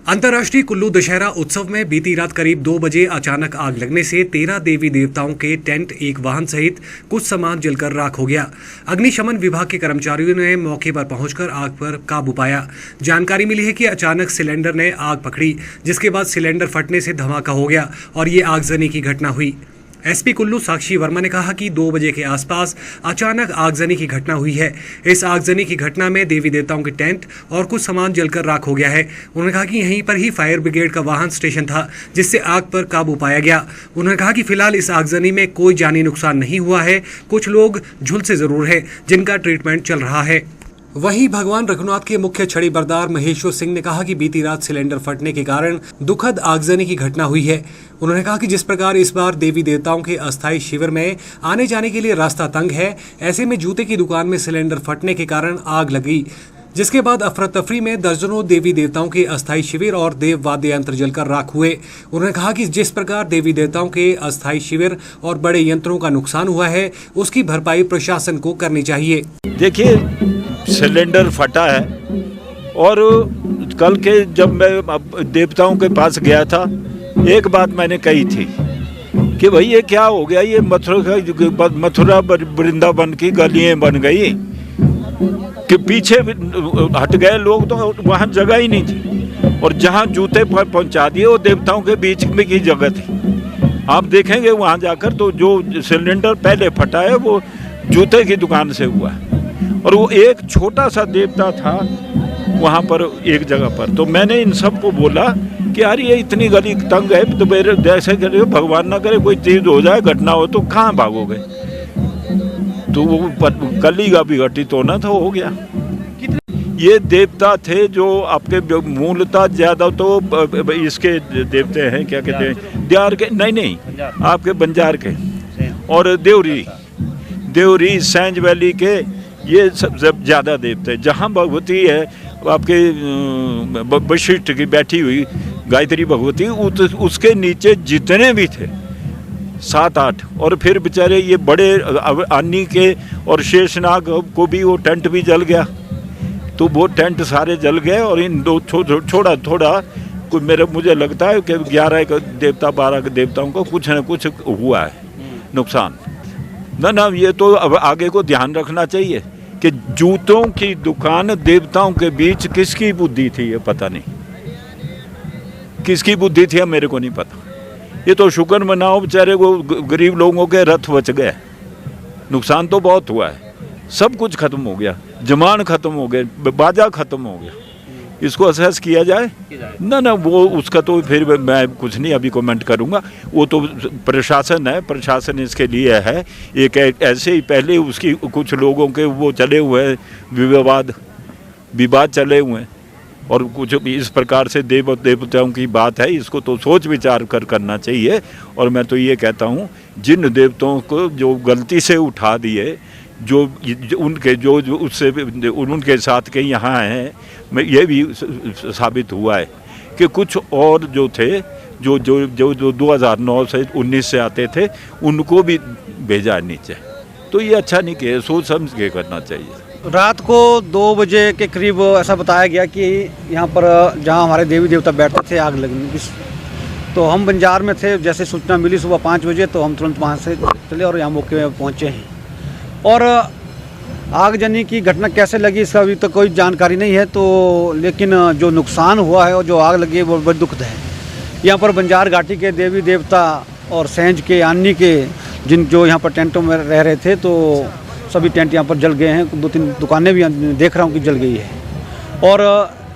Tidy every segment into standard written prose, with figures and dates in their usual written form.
अंतर्राष्ट्रीय कुल्लू दशहरा उत्सव में बीती रात करीब 2 बजे अचानक आग लगने से 13 देवी देवताओं के टेंट, एक वाहन सहित कुछ सामान जलकर राख हो गया। अग्निशमन विभाग के कर्मचारियों ने मौके पर पहुंचकर आग पर काबू पाया। जानकारी मिली है कि अचानक सिलेंडर ने आग पकड़ी, जिसके बाद सिलेंडर फटने से धमाका हो गया और ये आगजनी की घटना हुई। एसपी कुल्लू साक्षी वर्मा ने कहा कि 2 बजे के आसपास अचानक आगजनी की घटना हुई है। इस आगजनी की घटना में देवी देवताओं के टेंट और कुछ सामान जलकर राख हो गया है। उन्होंने कहा कि यहीं पर ही फायर ब्रिगेड का वाहन स्टेशन था, जिससे आग पर काबू पाया गया। उन्होंने कहा कि फिलहाल इस आगजनी में कोई जानी नुकसान नहीं हुआ है। कुछ लोग झुलसे जरूर है, जिनका ट्रीटमेंट चल रहा है। वहीं भगवान रघुनाथ के मुख्य छड़ी बरदार महेश्वर सिंह ने कहा कि बीती रात सिलेंडर फटने के कारण दुखद आगजनी की घटना हुई है। उन्होंने कहा कि जिस प्रकार इस बार देवी देवताओं के अस्थायी शिविर में आने जाने के लिए रास्ता तंग है, ऐसे में जूते की दुकान में सिलेंडर फटने के कारण आग लगी, जिसके बाद अफरा तफरी में दर्जनों देवी देवताओं के अस्थायी शिविर और देव वाद्य यंत्र जलकर राख हुए। उन्होंने कहा कि जिस प्रकार देवी देवताओं के अस्थायी शिविर और बड़े यंत्रों का नुकसान हुआ है, उसकी भरपाई प्रशासन को करनी चाहिए। देखिए, सिलेंडर फटा है और कल के जब मैं देवताओं के पास गया था, एक बात मैंने कही थी कि भाई ये क्या हो गया, ये मथुरा वृंदावन की गलियां बन गई कि पीछे हट गए लोग, तो वहाँ जगह ही नहीं थी और जहाँ जूते पर पहुँचा दिए वो देवताओं के बीच में की जगह थी। आप देखेंगे वहाँ जाकर तो जो सिलेंडर पहले फटा है वो जूते की दुकान से हुआ है और वो एक छोटा सा देवता था वहाँ पर एक जगह पर। तो मैंने इन सबको बोला कि यार ये इतनी गली तंग है, तो मेरे जैसे करे भगवान ना करे कोई चीज हो जाए, घटना हो तो कहाँ भागोगे। तो वो गली का भी घटित होना था, हो गया। ये देवता थे जो आपके मूलतः ज्यादा तो इसके देवते हैं, क्या कहते हैं, द्यार के, नहीं आपके बंजार के और देवरी सैंज वैली के, ये सब ज़्यादा देवते हैं। जहाँ भगवती है आपके वशिष्ठ की बैठी हुई गायत्री भगवती, उसके नीचे जितने भी थे 7-8, और फिर बेचारे ये बड़े अन्नी के और शेषनाग को भी वो टेंट भी जल गया। तो वो टेंट सारे जल गए और इन दो थोड़ा मुझे लगता है कि 11 देवता 12 देवताओं को कुछ न कुछ हुआ है नुकसान। ना ये तो अब आगे को ध्यान रखना चाहिए कि जूतों की दुकान देवताओं के बीच किसकी बुद्धि थी, ये पता नहीं किसकी बुद्धि थी, मेरे को नहीं पता। ये तो शुक्र मनाओ बेचारे को गरीब लोगों के रथ बच गए। नुकसान तो बहुत हुआ है, सब कुछ खत्म हो गया, जमान खत्म हो गए, बाजा खत्म हो गया। इसको असेस किया जाए ना वो उसका तो फिर मैं कुछ नहीं अभी कमेंट करूंगा। वो तो प्रशासन है, प्रशासन इसके लिए है। एक ऐसे ही पहले उसकी कुछ लोगों के वो चले हुए हैं, विवाद चले हुए हैं और कुछ इस प्रकार से देवताओं की बात है, इसको तो सोच विचार कर करना चाहिए। और मैं तो ये कहता हूँ, जिन देवताओं को जो गलती से उठा दिए, जो उनके जो उससे उनके साथ के यहाँ हैं, मैं ये भी साबित हुआ है कि कुछ और जो थे जो 2009 से 19 से आते थे, उनको भी भेजा नीचे। तो ये अच्छा नहीं किया, सोच समझ के करना चाहिए। रात को 2 बजे के करीब ऐसा बताया गया कि यहाँ पर जहाँ हमारे देवी देवता बैठते थे आग लगने की। तो हम बंजार में थे, जैसे सूचना मिली सुबह 5 बजे तो हम तुरंत वहाँ से चले और यहाँ मौके में पहुँचे हैं। और आगजनी की घटना कैसे लगी इसका अभी तक कोई जानकारी नहीं है। तो लेकिन जो नुकसान हुआ है और जो आग लगी है वो बड़ी दुखद है। यहाँ पर बंजार घाटी के देवी देवता और सैंज के, अन्नी के, जो यहाँ पर टेंटों में रह रहे थे, तो सभी टेंट यहाँ पर जल गए हैं। 2-3 दुकानें भी देख रहा हूँ कि जल गई है। और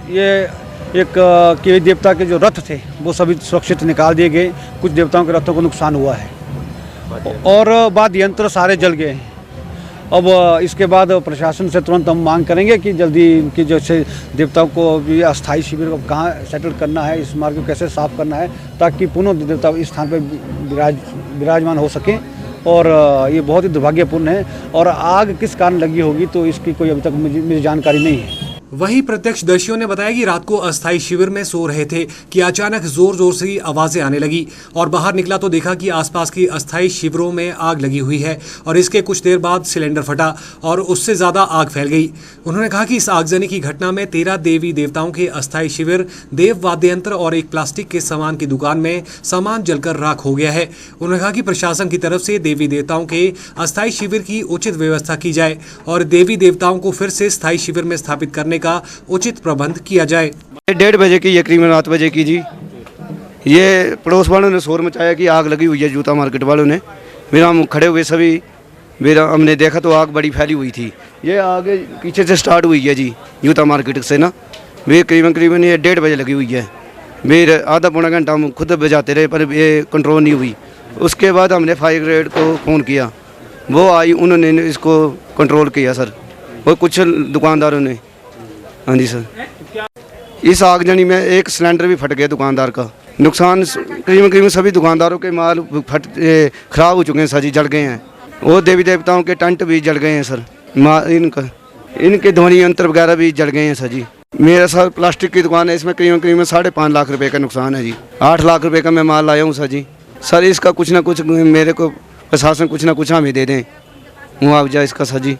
ये एक के देवता के जो रथ थे वो सभी सुरक्षित निकाल दिए गए। कुछ देवताओं के रथों को नुकसान हुआ है और वाद्य यंत्र सारे जल गए हैं। अब इसके बाद प्रशासन से तुरंत हम मांग करेंगे कि जल्दी इनकी जैसे देवताओं को भी अस्थायी शिविर को कहाँ सेटल करना है, इस मार्ग को कैसे साफ करना है, ताकि पुनः देवता इस स्थान पर विराजमान हो सकें। और ये बहुत ही दुर्भाग्यपूर्ण है। और आग किस कारण लगी होगी तो इसकी कोई अभी तक मुझे जानकारी नहीं है। वहीं प्रत्यक्षदर्शियों ने बताया कि रात को अस्थायी शिविर में सो रहे थे कि अचानक जोर जोर से आवाजें आने लगी और बाहर निकला तो देखा कि आसपास की अस्थायी शिविरों में आग लगी हुई है और इसके कुछ देर बाद सिलेंडर फटा और उससे ज्यादा आग फैल गई। उन्होंने कहा कि इस आगजनी की घटना में 13 देवी देवताओं के अस्थायी शिविर, देव वाद्य यंत्र और एक प्लास्टिक के सामान की दुकान में सामान जलकर राख हो गया है। उन्होंने कहा कि प्रशासन की तरफ से देवी देवताओं के अस्थायी शिविर की उचित व्यवस्था की जाए और देवी देवताओं को फिर से स्थायी शिविर में स्थापित करने का उचित प्रबंध किया जाए। 1:30 बजे की, ये करीबन 7 बजे की जी, ये पड़ोस वालों ने शोर मचाया कि आग लगी हुई है जूता मार्केट वालों ने। मेरा हम खड़े हुए सभी, मेरा हमने देखा तो आग बड़ी फैली हुई थी। ये आगे पीछे से स्टार्ट हुई है जी जूता मार्केट से ना, वे करीबन ये 1:30 बजे लगी हुई है। फिर आधा पौना घंटा हम खुद बजाते रहे पर ये कंट्रोल नहीं हुई। उसके बाद हमने फायर ब्रिगेड को फ़ोन किया, वो आई, उन्होंने इसको कंट्रोल किया सर, और कुछ दुकानदारों ने। हाँ जी सर, इस आगजनी में एक सिलेंडर भी फट गया दुकानदार का। नुकसान करीबन सभी दुकानदारों के माल खराब हो चुके हैं सर जी, जल गए हैं। और देवी देवताओं के टेंट भी जल गए हैं सर, इनके ध्वनि यंत्र वगैरह भी जल गए हैं सर जी। मेरा सर प्लास्टिक की दुकान है, इसमें करीबन 5.5 लाख रुपए का नुकसान है जी। 8 लाख रुपए का मैं माल लाया हूँ सर जी। सर इसका कुछ ना कुछ मेरे को प्रशासन कुछ ना कुछ हमें दे दें मुआवजा इसका सर जी।